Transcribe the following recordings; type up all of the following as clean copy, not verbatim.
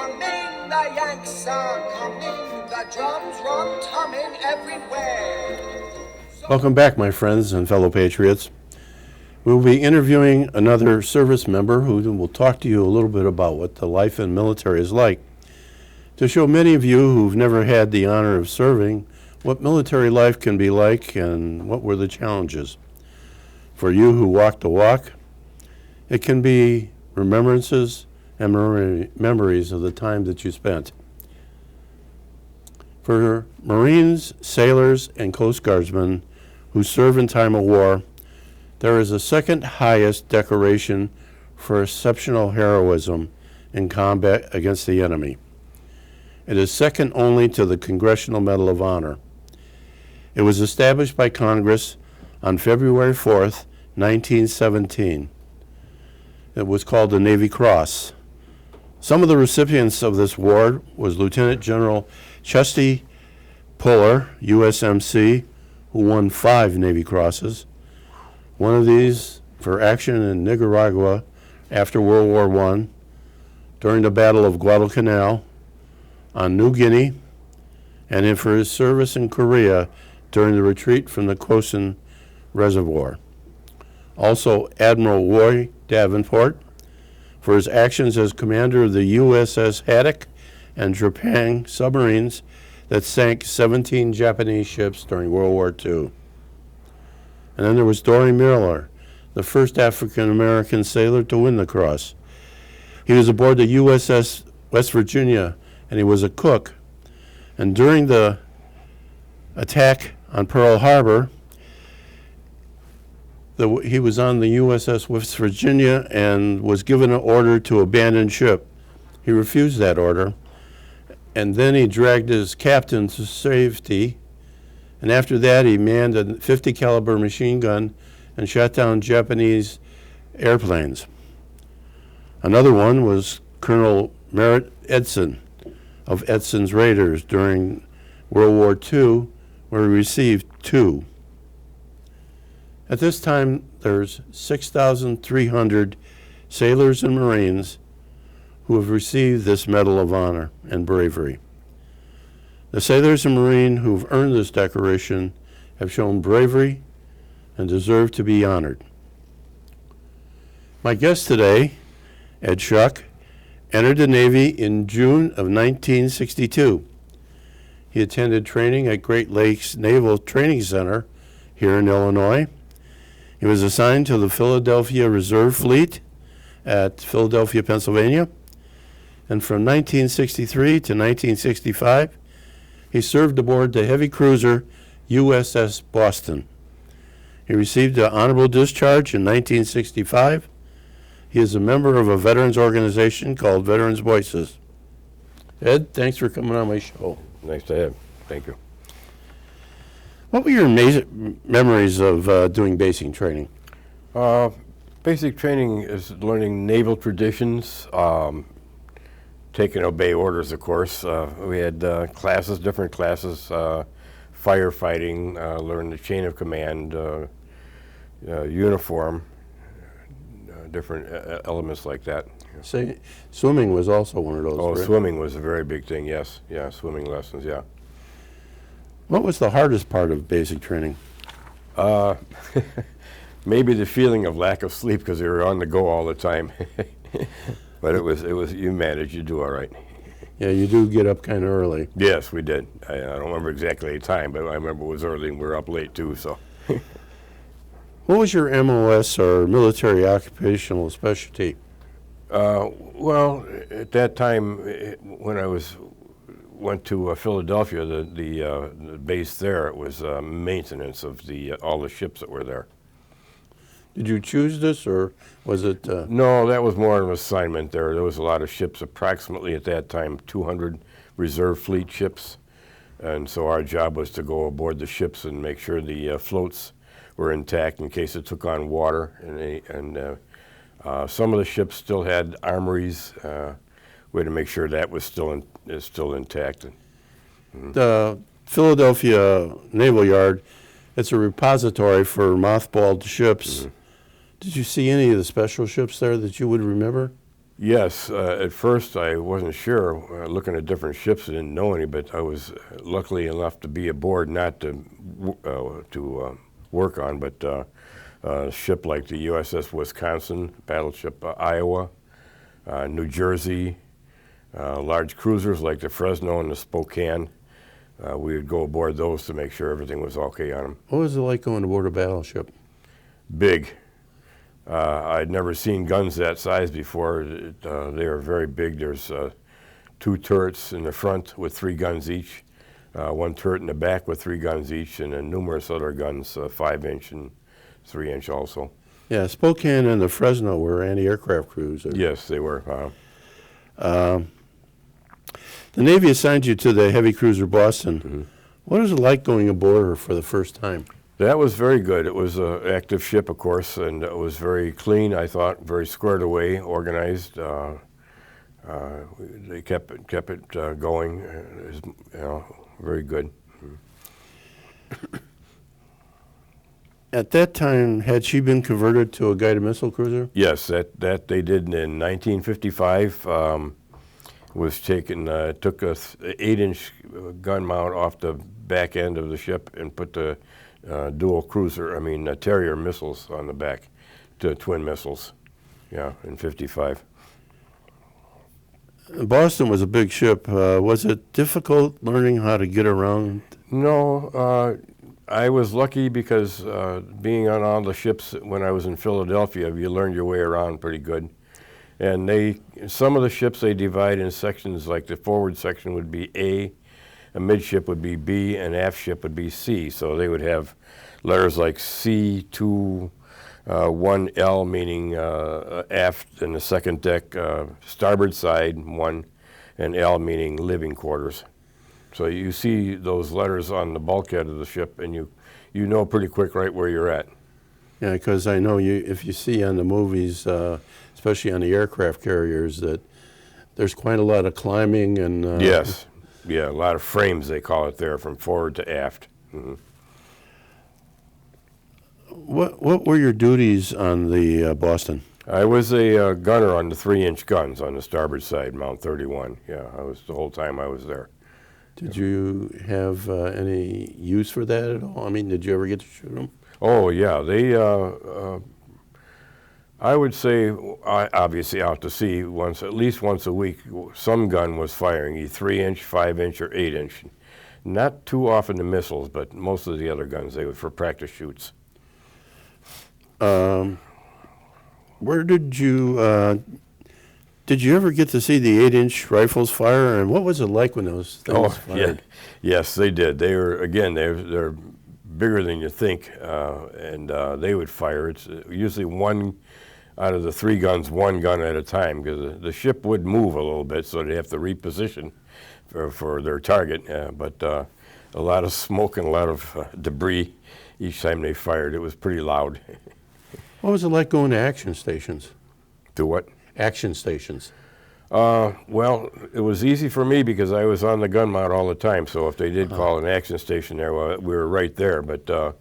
coming, the Yanks are coming, the drums rum-tumming everywhere. Welcome back, my friends and fellow patriots. We'll be interviewing another service member who will talk to you a little bit about what the life in the military is like, to show many of you who've never had the honor of serving what military life can be like and what were the challenges. For you who walk the walk, it can be remembrances and memories of the time that you spent. For Marines, sailors, and Coast Guardsmen who serve in time of war, there is a second highest decoration for exceptional heroism in combat against the enemy. It is second only to the Congressional Medal of Honor. It was established by Congress on February 4th, 1917. It was called the Navy Cross. Some of the recipients of this award was Lieutenant General Chesty Puller, USMC, who won 5 Navy Crosses. One of these for action in Nicaragua after World War I, during the Battle of Guadalcanal, on New Guinea, and in for his service in Korea during the retreat from the Kosin Reservoir. Also, Admiral Roy Davenport for his actions as commander of the USS Haddock and Trepang submarines that sank 17 Japanese ships during World War II. And then there was Dory Miller, the first African-American sailor to win the cross. He was aboard the USS West Virginia, and he was a cook. And during the attack on Pearl Harbor, he was on the USS West Virginia and was given an order to abandon ship. He refused that order, and then he dragged his captain to safety. And after that, he manned a 50 caliber machine gun and shot down Japanese airplanes. Another one was Colonel Merritt Edson of Edson's Raiders during World War II, where he received 2. At this time, there's 6,300 sailors and Marines who have received this Medal of Honor and Bravery. The sailors and Marines who've earned this decoration have shown bravery and deserve to be honored. My guest today, Ed Schuck, entered the Navy in June of 1962. He attended training at Great Lakes Naval Training Center here in Illinois. He was assigned to the Philadelphia Reserve Fleet at Philadelphia, Pennsylvania. And from 1963 to 1965, he served aboard the heavy cruiser USS Boston. He received an honorable discharge in 1965. He is a member of a veterans organization called Veterans Voices. Ed, thanks for coming on my show. Nice to have. Thank you. What were your memories of doing basic training? Basic training is learning naval traditions, take and obey orders, of course. We had classes, different classes, firefighting, learn the chain of command, uniform, different elements like that. Say, swimming was also one of those. Oh, right? Swimming was a very big thing, yes. Yeah, swimming lessons, yeah. What was the hardest part of basic training? Maybe the feeling of lack of sleep because they were on the go all the time. But it was you managed, you do all right. Yeah, you do get up kind of early. Yes, we did. I don't remember exactly the time, but I remember it was early and we were up late too. So, What was your MOS or military occupational specialty? well, at that time when I went to Philadelphia, the base there, it was maintenance of all the ships that were there. Did you choose this, or was it? No, that was more of an assignment there. There was a lot of ships, approximately at that time 200 reserve fleet ships. And so our job was to go aboard the ships and make sure the floats were intact in case it took on water. And some of the ships still had armories. We had to make sure that was still intact. The Philadelphia Naval Yard, it's a repository for mothballed ships. Mm-hmm. Did you see any of the special ships there that you would remember? Yes, at first I wasn't sure. Looking at different ships, I didn't know any, but I was lucky enough to be aboard, not to work on, but a ship like the USS Wisconsin, battleship Iowa, New Jersey, large cruisers like the Fresno and the Spokane. We would go aboard those to make sure everything was okay on them. What was it like going aboard a battleship? Big. I'd never seen guns that size before. They are very big. There's 2 turrets in the front with 3 guns each, 1 turret in the back with 3 guns each, and then numerous other guns, 5-inch and 3-inch also. Yeah, Spokane and the Fresno were anti-aircraft cruisers. Yes, they were. The Navy assigned you to the heavy cruiser Boston. Mm-hmm. What was it like going aboard her for the first time? That was very good. It was an active ship, of course, and it was very clean, I thought, very squared away, organized. They kept it going. It was, very good. At that time, had she been converted to a guided missile cruiser? Yes, that they did in 1955. Was taken, took a 8-inch gun mount off the back end of the ship and put the dual cruiser, Terrier missiles on the back, to twin missiles, in 55. Boston was a big ship. Was it difficult learning how to get around? No, I was lucky because being on all the ships when I was in Philadelphia, you learned your way around pretty good. And some of the ships they divide in sections, like the forward section would be A, a midship would be B, and aft ship would be C. So they would have letters like C2, 1L, meaning aft in the second deck, starboard side 1, and L meaning living quarters. So you see those letters on the bulkhead of the ship, and you know pretty quick right where you're at. Yeah, because I know if you see on the movies, especially on the aircraft carriers, that there's quite a lot of climbing and... Yes. Yeah, a lot of frames, they call it there, from forward to aft. Mm-hmm. What were your duties on the Boston? I was a gunner on the 3-inch guns on the starboard side, Mount 31. Yeah, I was the whole time I was there. Did you have any use for that at all? Did you ever get to shoot them? Oh, yeah. They, I would say, obviously out to sea, at least once a week, some gun was firing, either 3-inch, 5-inch, or 8-inch. Not too often the missiles, but most of the other guns, they were for practice shoots. Where did you ever get to see the 8-inch rifles fire, and what was it like when those things fired? Yes, they did. They were, again, they're bigger than you think, and they would fire. It's usually one out of the 3 guns, 1 gun at a time, because the ship would move a little bit, so they have to reposition for their target. But a lot of smoke and a lot of debris each time they fired. It was pretty loud. What was it like going to action stations? To what? Action stations. Well, it was easy for me because I was on the gun mount all the time, so if they did call an action station there, well, we were right there. But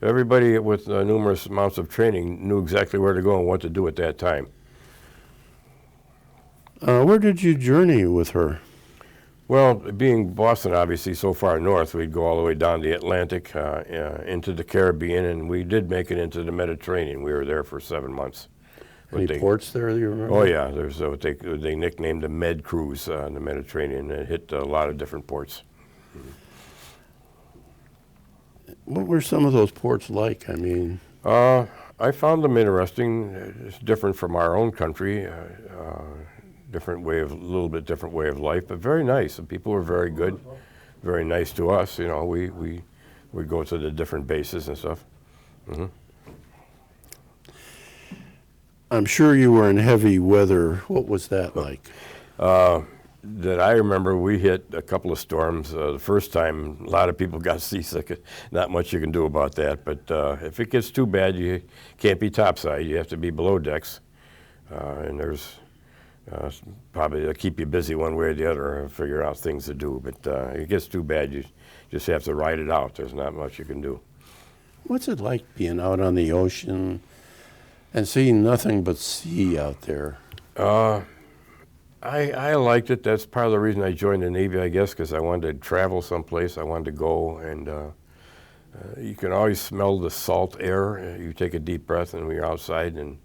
everybody with numerous amounts of training knew exactly where to go and what to do at that time. Where did you journey with her? Well, being Boston, obviously, so far north, we'd go all the way down the Atlantic, into the Caribbean, and we did make it into the Mediterranean. We were there for 7 months. Any ports there that you remember? Oh, yeah. There's what they nicknamed the Med Cruise in the Mediterranean. It hit a lot of different ports. What were some of those ports like? I found them interesting. It's different from our own country. A little bit different way of life, but very nice. The people were very good, very nice to us. We would go to the different bases and stuff. Mm-hmm. I'm sure you were in heavy weather. What was that like? That I remember, we hit a couple of storms. The first time, a lot of people got seasick. Not much you can do about that, but if it gets too bad, you can't be topside. You have to be below decks, and there's probably to keep you busy one way or the other and figure out things to do. But if it gets too bad, you just have to ride it out. There's not much you can do. What's it like being out on the ocean and seeing nothing but sea out there? I liked it. That's part of the reason I joined the Navy, I guess, because I wanted to travel someplace. I wanted to go, and you can always smell the salt air. You take a deep breath, and when you're outside, and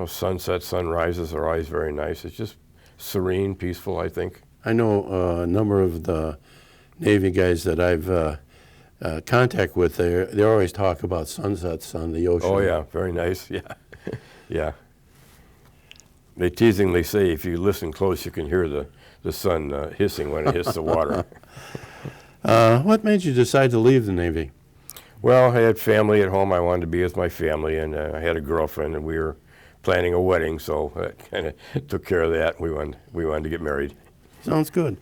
sunsets, sunrises are always very nice. It's just serene, peaceful, I think. I know a number of the Navy guys that I've contact with. They always talk about sunsets on the ocean. Oh yeah, very nice. Yeah, yeah. They teasingly say if you listen close, you can hear the sun hissing when it hits the water. What made you decide to leave the Navy? Well, I had family at home. I wanted to be with my family, and I had a girlfriend, and we were planning a wedding, so that kind of took care of that. We wanted to get married. Sounds good.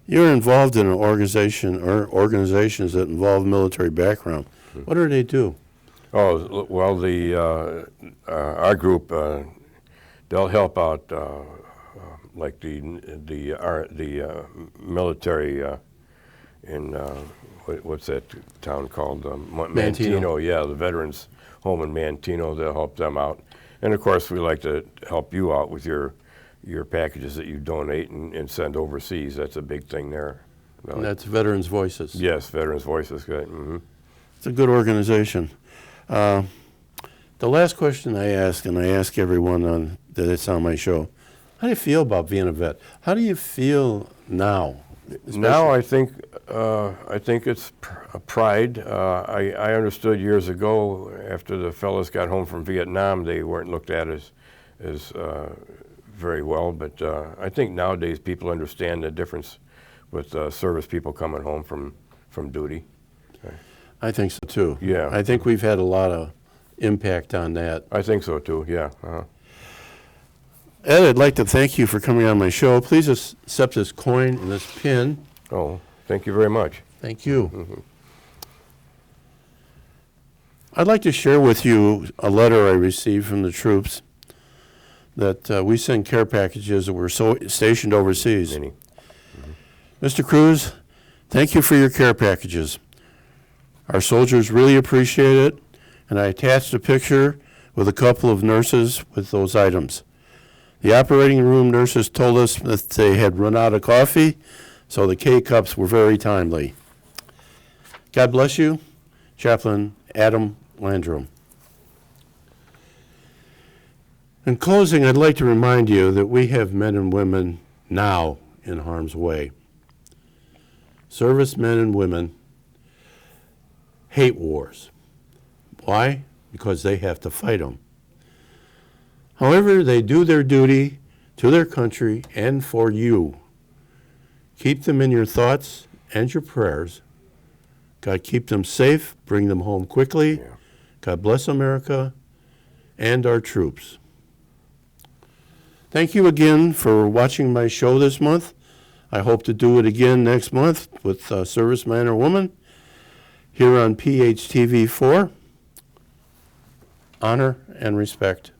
You're involved in an organization or organizations that involve military background. What do they do? Oh, well, our group, they'll help out like the military in what's that town called? Manteno. Yeah, the veterans home in Manteno. They'll help them out, and of course we like to help you out with your packages that you donate and send overseas. That's a big thing there. And that's Veterans Voices. Yes, Veterans Voices. Good. Mm-hmm. It's a good organization. The last question I ask, and I ask everyone that's on my show, how do you feel about being a vet? How do you feel now? Now I think it's a pride. I understood years ago after the fellows got home from Vietnam, they weren't looked at as very well. But I think nowadays people understand the difference with service people coming home from duty. I think so too. Yeah. I think we've had a lot of impact on that. I think so too, yeah. Ed, I'd like to thank you for coming on my show. Please accept this coin and this pin. Oh, thank you very much. Thank you. I'd like to share with you a letter I received from the troops that we send care packages that were stationed overseas. Mr. Kruse, thank you for your care packages. Our soldiers really appreciate it, and I attached a picture with a couple of nurses with those items. The operating room nurses told us that they had run out of coffee, so the K-cups were very timely. God bless you, Chaplain Adam Landrum. In closing, I'd like to remind you that we have men and women now in harm's way. Servicemen and women hate wars. Why? Because they have to fight them. However, they do their duty to their country and for you. Keep them in your thoughts and your prayers. God keep them safe, bring them home quickly. Yeah. God bless America and our troops. Thank you again for watching my show this month. I hope to do it again next month with a serviceman or woman here on PHTV 4. Honor and respect.